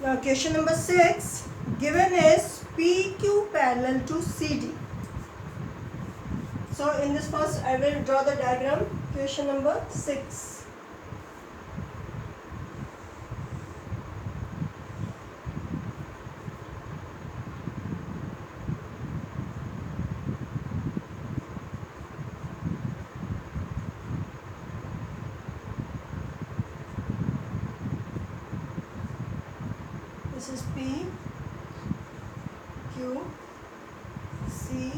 Now question number 6, given is PQ parallel to CD. So in this first I will draw the diagram. Question number 6. This is P, Q, C,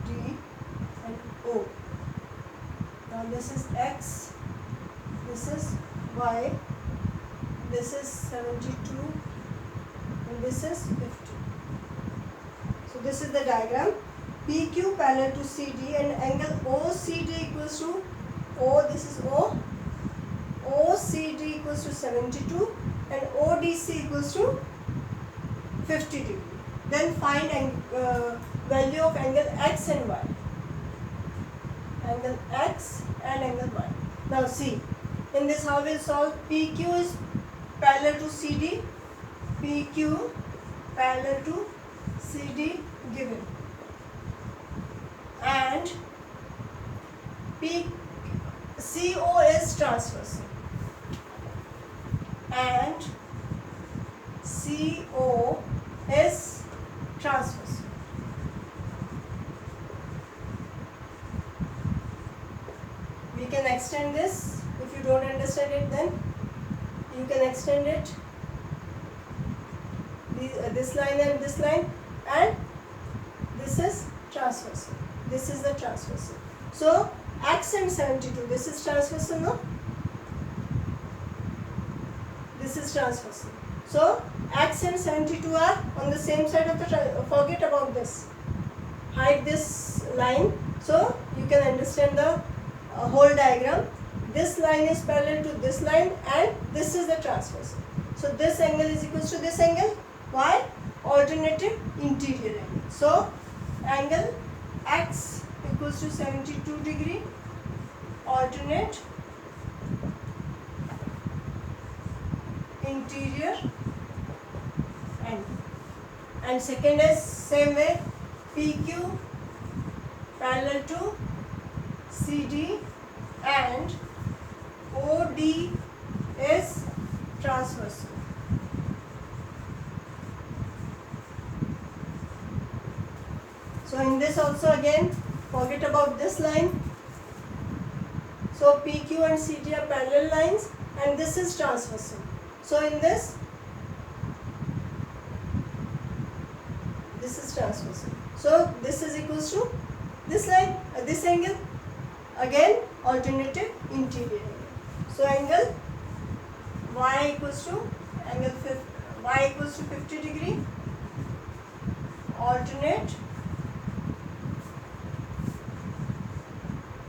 D and O. Now this is X, this is Y, this is 72 and this is 50. So this is the diagram. PQ parallel to CD and angle OCD equals to O, this is O, OCD equals to 72 and ODC equals to 50 degree. Then find value of angle X and Y. Angle X and angle Y. Now see, in this how we will solve. PQ is parallel to CD. PQ parallel to CD given. And CO is transversal. And CO is transversal. We can extend this. If you don't understand it, then you can extend it. This line and this line, and this is transversal. This is the transversal. So X and 72. This is transversal, no? This is transversal. So X and 72 are on the same side of the forget about this. Hide this line so you can understand the whole diagram. This line is parallel to this line and this is the transversal. So this angle is equal to this angle. Why? Alternative interior angle. So angle X equals to 72 degree. Alternate interior angle. And second is same way, PQ parallel to CD and OD is transversal. So in this also again forget about this line. So PQ and CD are parallel lines and this is transversal. So in this is transversal. So this is equals to this line, this angle, again alternative interior angle. So angle Y equals to Y equals to 50 degree. Alternate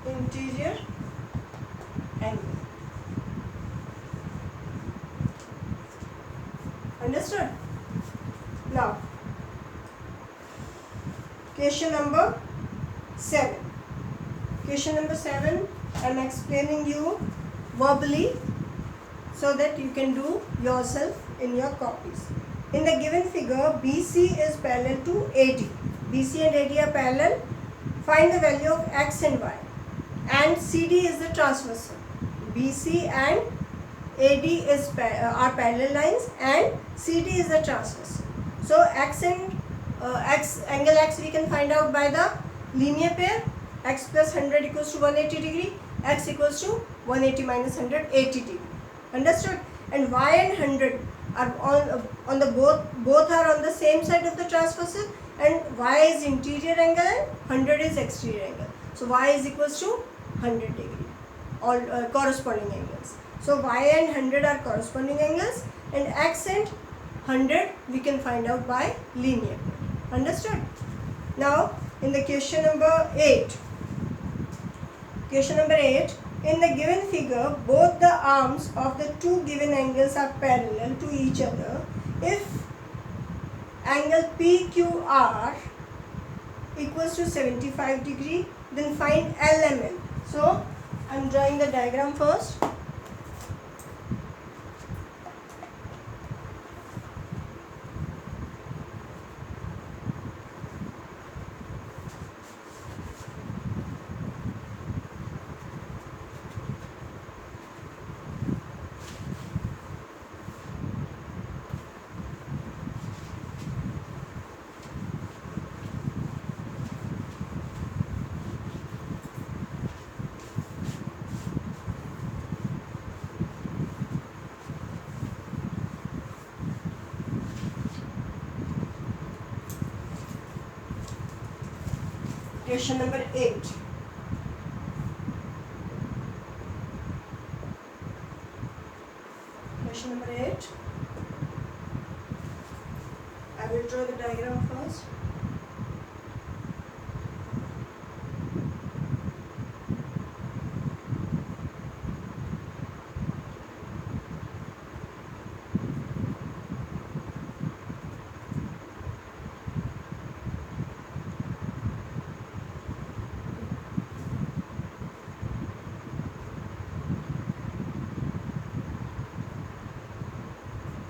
interior angle. Understood? Now, question number 7. Question number 7, I am explaining you verbally so that you can do yourself in your copies. In the given figure, BC is parallel to AD. BC and AD are parallel. Find the value of X and Y. And CD is the transversal. BC and AD are parallel lines and CD is the transversal. So X and angle X we can find out by the linear pair. X plus 100 equals to 180 degree. X equals to 180 minus 100, 80 degree. Understood? And Y and 100 are on the both are on the same side of the transversal, and Y is interior angle and 100 is exterior angle. So Y is equals to 100 degree, all corresponding angles. So Y and 100 are corresponding angles and X and 100 we can find out by linear pair. Understood? Now in the question number 8. Question number 8. In the given figure, both the arms of the two given angles are parallel to each other. If angle PQR equals to 75 degree, then find LML. So I am drawing the diagram first. Question number 8. Question number 8. I will draw the diagram first.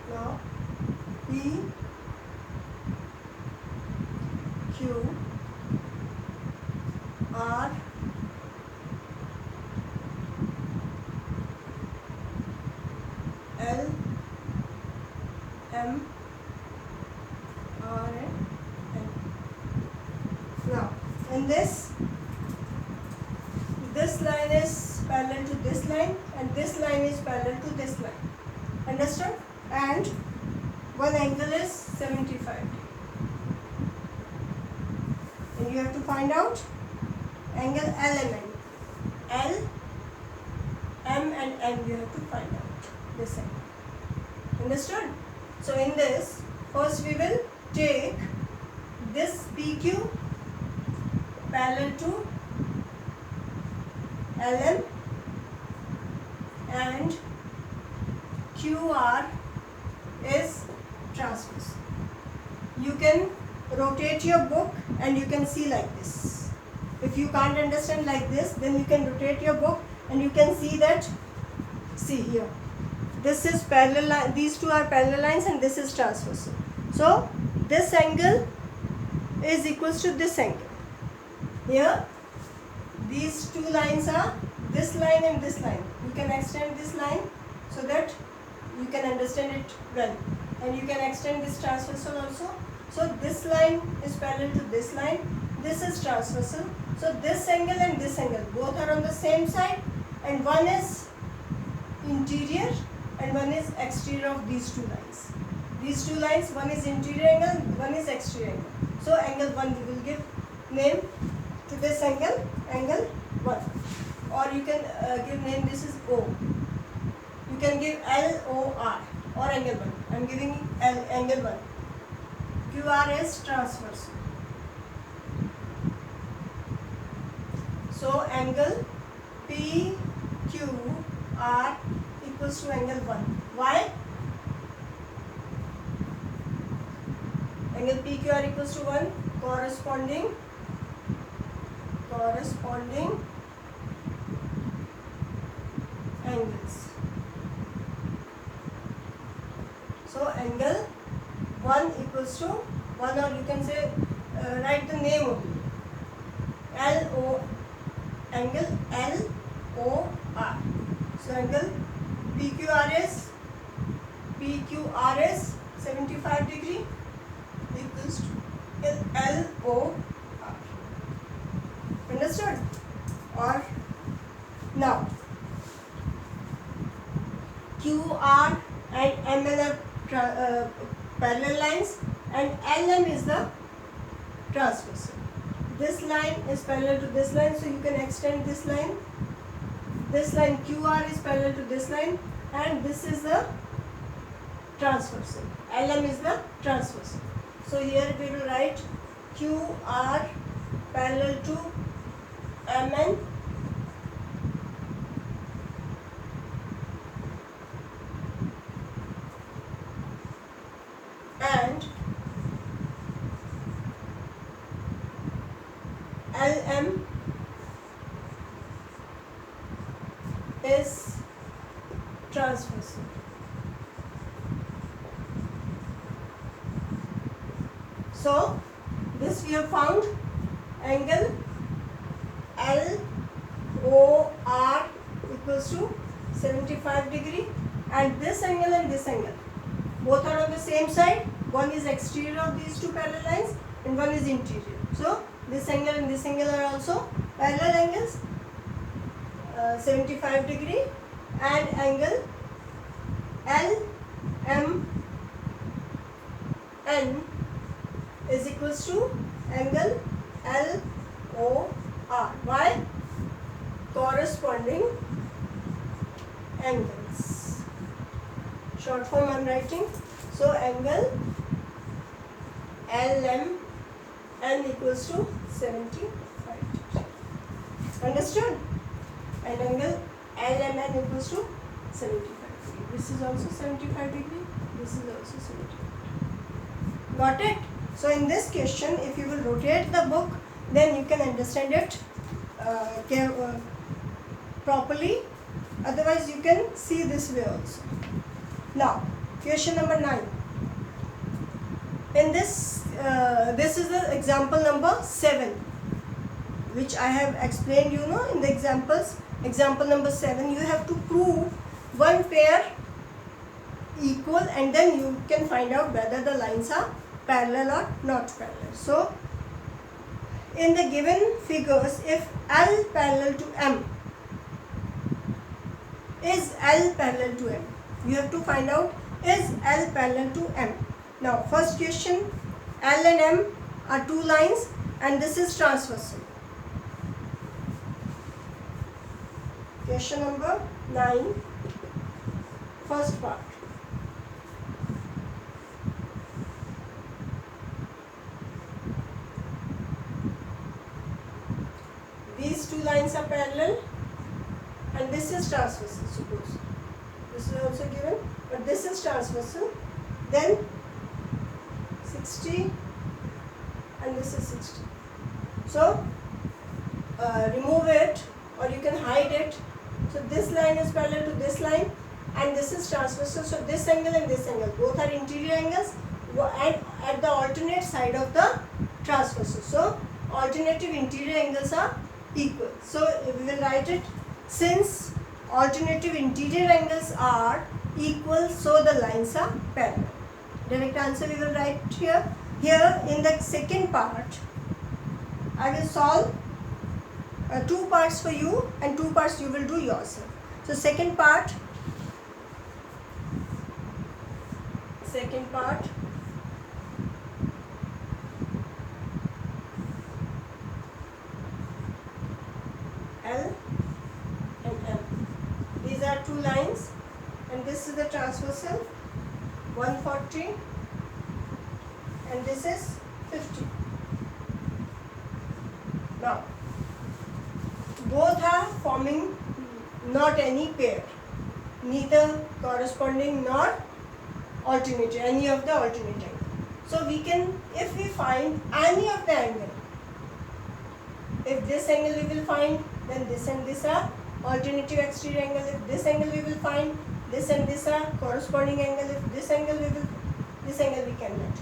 Now P, Q, R, L, M, R and N. Now in this line is parallel to this line and this line is parallel to this line. Understood? And one angle is 75 degree. And you have to find out angle LMN. L, M and N you have to find out this angle. Understood? So in this, first we will take this PQ parallel to LM and QR is transverse. You can rotate your book and you can see like this. If you can't understand like this, then you can rotate your book and you can see that, see here, this is parallel line, these two are parallel lines and this is transversal. So this angle is equals to this angle. Here these two lines are this line and this line. You can extend this line so that you can understand it well, and you can extend this transversal also. So this line is parallel to this line, this is transversal. So this angle and this angle both are on the same side, and one is interior and one is exterior of these two lines. These two lines, one is interior angle, one is exterior angle. So angle 1 we will give name to this angle, angle 1, or you can give name, this is O. You can give LOR or angle 1. I am giving angle 1. QR is transverse. So angle PQR equals to angle 1. Why? Angle PQR equals to 1, corresponding angles. So angle 1 equals to 1, or you can say write the name of angle LOR. So angle PQR is 75 degree equals to LOR. Understood? Or now QR and MN are parallel lines and LM is the transversal. This line is parallel to this line, so you can extend this line. This line QR is parallel to this line, and this is the transversal. LM is the transversal. So here we will write QR parallel to MN and LM is transversal. So this we have found angle LOR equals to 75 degree, and this angle and this angle both are on the same side. One is exterior of these two parallel lines and one is interior. So this angle and this angle are also parallel angles, 75 degree, and angle LMN is equals to angle OR. Why? Corresponding angles. Short form I am writing. So angle LMN equals to 75 degree. Understood? And angle LMN equals to 75 degree. This is also 75 degree. This is also 75 degree. Got it? So in this question, if you will rotate the book, then you can understand it properly. Otherwise, you can see this way also. Now, question number 9. In this, this is the example number 7, which I have explained, you know, in the examples. Example number 7, you have to prove one pair equal, and then you can find out whether the lines are parallel or not parallel. So, in the given figures, if L parallel to M, is L parallel to M? You have to find out, is L parallel to M? Now, first question, L and M are two lines and this is transversal. Question number 9, first part. These two lines are parallel and this is transversal, suppose. This is also given, but this is transversal. Then 60 and this is 60. So, remove it or you can hide it. So, this line is parallel to this line and this is transversal. So, this angle and this angle, both are interior angles and at the alternate side of the transversal. So, alternative interior angles are equal. So, we will write it, since alternative interior angles are equal, so the lines are parallel. Direct answer we will write here. Here in the second part, I will solve 2 parts for you and 2 parts you will do yourself. So second part, L and M. These are two lines and this is the transversal 140 and this is 50. Now, both are forming not any pair, neither corresponding nor alternative, any of the alternate angle. So we can, if we find any of the angle, if this angle we will find, then this and this are alternative exterior angle. If this angle we will find, this and this are corresponding angle. If this angle we will, this angle we cannot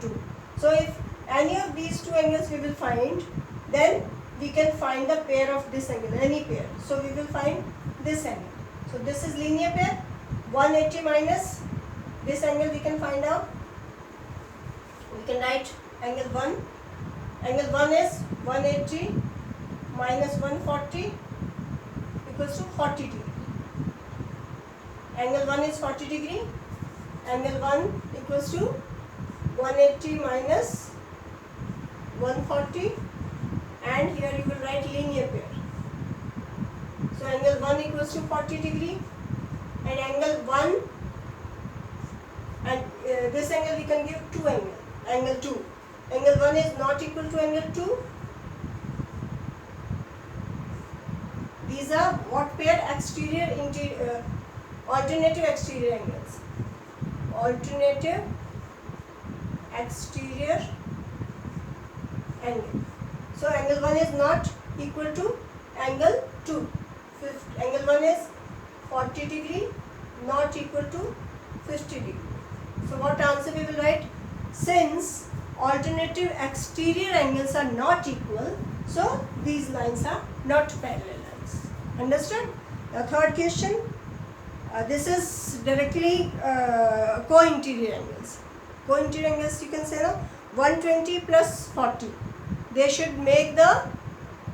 do. So if any of these two angles we will find, then we can find the pair of this angle, any pair. So we will find this angle. So this is linear pair, 180 minus this angle we can find out. We can write angle 1. Angle 1 is 180 minus 140 equals to 40 degree. Angle 1 is 40 degree. Angle 1 equals to 180 minus 140, and here you will write linear pair. So angle 1 equals to 40 degree and angle 1 and this angle we can give 2 angle. Angle 2. Angle 1 is not equal to angle 2. These are what pair? Exterior, interior, alternative exterior angles. Alternative exterior angle. So angle 1 is not equal to angle 2. Angle 1 is 40 degree, not equal to 50 degree. So what answer we will write? Since alternative exterior angles are not equal, so these lines are not parallel lines. Understood? The third question, this is directly co-interior angles. Co-interior angles you can say now 120 plus 40. They should make the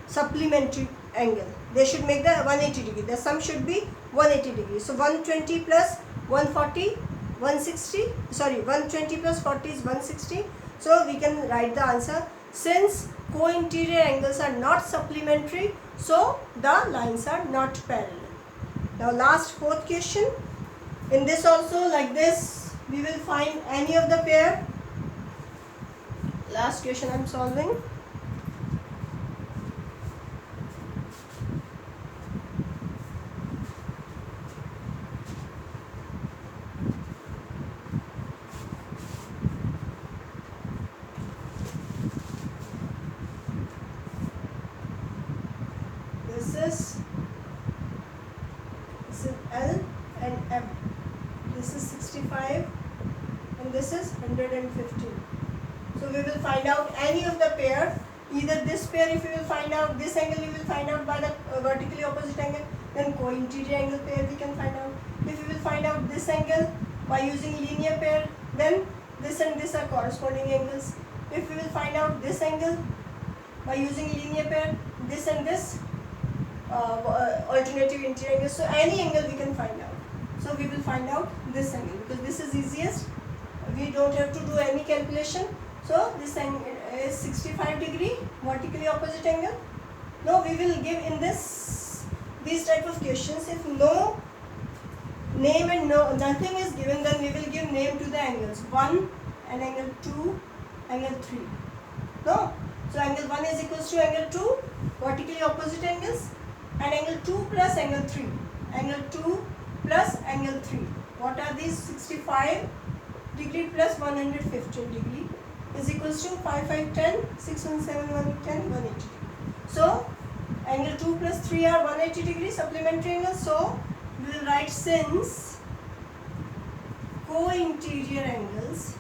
supplementary angle. They should make the 180 degree. The sum should be 180 degree. So 120 plus 140, 160. Sorry, 120 plus 40 is 160. So we can write the answer. Since co-interior angles are not supplementary, so the lines are not parallel. Now last fourth question. In this also, like this, we will find any of the pair. Last question I am solving. This is L and M. This is 65 and this is 115. So we will find out any of the pair. Either this pair, if you will find out this angle, you will find out by the vertically opposite angle. Then co-interior angle pair we can find out. If you will find out this angle by using linear pair, then this and this are corresponding angles. If we will find out this angle by using linear pair, this and this alternative interior angle. So any angle we can find out. So we will find out this angle because this is easiest. We don't have to do any calculation. So this angle is 65 degree, vertically opposite angle. Now we will give in these type of questions, if no name and nothing is given, then we will give name to the angles 1 and angle 2, angle 3. No? So angle 1 is equals to angle 2, vertically opposite angles, and angle 2 plus angle 3. Angle 2 plus angle 3. What are these? 65 degree plus 115 degree is equals to 5, 5, 10, 6, 1, 7, 1, 10, 180. So angle 2 plus 3 are 180 degree supplementary angles. So we will write, since co-interior angles,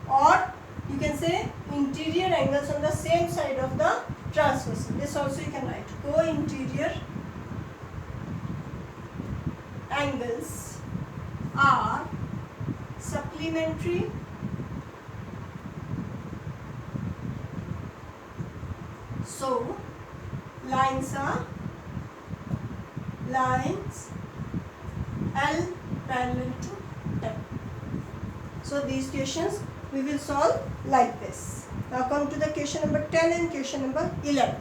or you can say interior angles on the same side of the transversal. This also you can write, co-interior angles are supplementary so lines L parallel to M. So these questions we will solve like this. Now come to the question number 10 and question number 11.